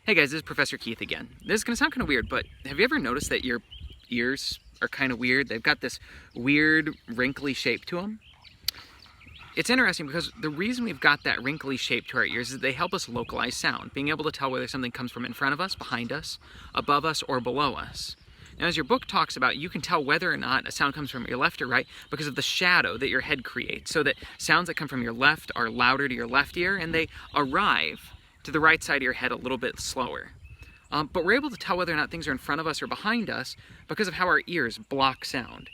Hey guys, this is Professor Keith again. This is going to sound kind of weird, but have you ever noticed that your ears are kind of weird? They've got this weird wrinkly shape to them. It's interesting because the reason we've got that wrinkly shape to our ears is that they help us localize sound, being able to tell whether something comes from in front of us, behind us, above us, or below us. Now, as your book talks about, you can tell whether or not a sound comes from your left or right because of the shadow that your head creates, so that sounds that come from your left are louder to your left ear, and they arrive to the right side of your head a little bit slower. But we're able to tell whether or not things are in front of us or behind us because of how our ears block sound.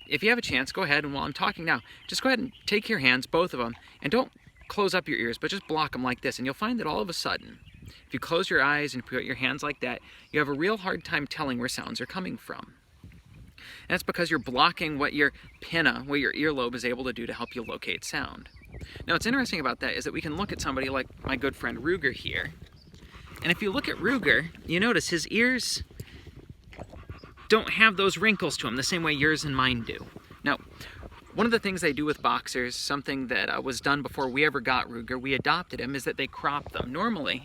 If you have a chance, go ahead, and while I'm talking now, just go ahead and take your hands, both of them, and don't close up your ears, but just block them like this, and you'll find that all of a sudden, if you close your eyes and put your hands like that, you have a real hard time telling where sounds are coming from. And that's because you're blocking what your pinna, what your earlobe is able to do to help you locate sound. Now, what's interesting about that is that we can look at somebody like my good friend Ruger here, and if you look at Ruger, you notice his ears don't have those wrinkles to them the same way yours and mine do. Now, one of the things they do with boxers, something that was done before we ever got Ruger, we adopted him, is that they crop them. Normally,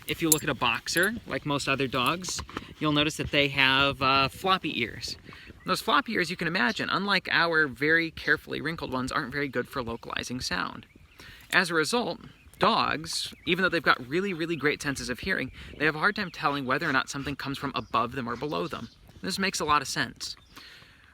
if you look at a boxer, like most other dogs, you'll notice that they have floppy ears. Those floppy ears, you can imagine, unlike our very carefully wrinkled ones, aren't very good for localizing sound. As a result, dogs, even though they've got really, really great senses of hearing, they have a hard time telling whether or not something comes from above them or below them. This makes a lot of sense.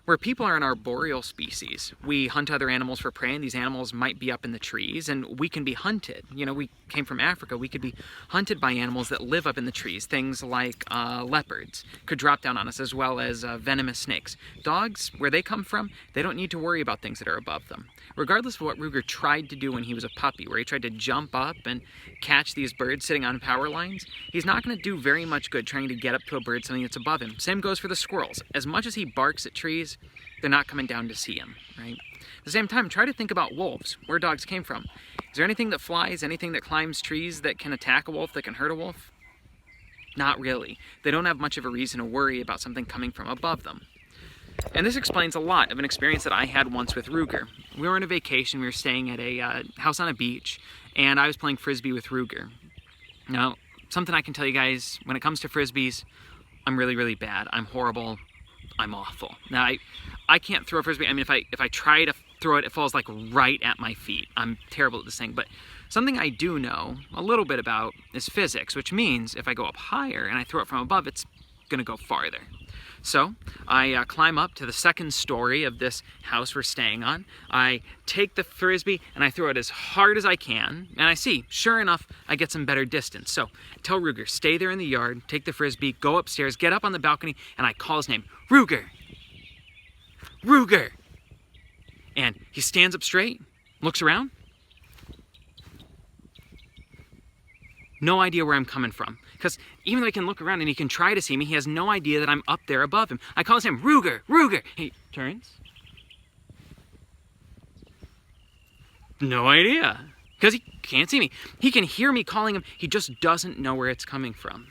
Where people are an arboreal species, we hunt other animals for prey, and these animals might be up in the trees, and we can be hunted. You know, we came from Africa, we could be hunted by animals that live up in the trees. Things like leopards could drop down on us, as well as venomous snakes. Dogs, where they come from, they don't need to worry about things that are above them. Regardless of what Ruger tried to do when he was a puppy, where he tried to jump up and catch these birds sitting on power lines, he's not going to do very much good trying to get up to a bird, something that's above him. Same goes for the squirrels. As much as he barks at trees, they're not coming down to see him, right? At the same time, try to think about wolves, where dogs came from. Is there anything that flies, anything that climbs trees that can attack a wolf, that can hurt a wolf? Not really. They don't have much of a reason to worry about something coming from above them. And this explains a lot of an experience that I had once with Ruger. We were on a vacation, we were staying at a house on a beach, and I was playing Frisbee with Ruger. Now, something I can tell you guys, when it comes to Frisbees, I'm really, really bad. I'm horrible. I'm awful. Now, I can't throw a Frisbee. I mean, if I try to throw it, it falls like right at my feet. I'm terrible at this thing. But something I do know a little bit about is physics, which means if I go up higher and I throw it from above, it's going to go farther. So I climb up to the second story of this house we're staying on. I take the Frisbee and I throw it as hard as I can. And I see, sure enough, I get some better distance. So tell Ruger, stay there in the yard, take the Frisbee, go upstairs, get up on the balcony, and I call his name, Ruger! Ruger! And he stands up straight, looks around. No idea where I'm coming from. Because even though he can look around and he can try to see me, he has no idea that I'm up there above him. I call his name, Ruger, Ruger. He turns. No idea. Because he can't see me. He can hear me calling him, he just doesn't know where it's coming from.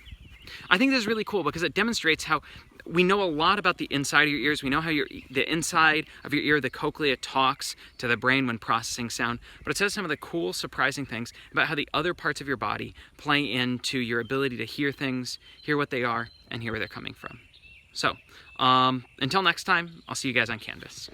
I think this is really cool because it demonstrates how we know a lot about the inside of your ears. We know how the inside of your ear, the cochlea, talks to the brain when processing sound. But it says some of the cool, surprising things about how the other parts of your body play into your ability to hear things, hear what they are, and hear where they're coming from. So, until next time, I'll see you guys on Canvas.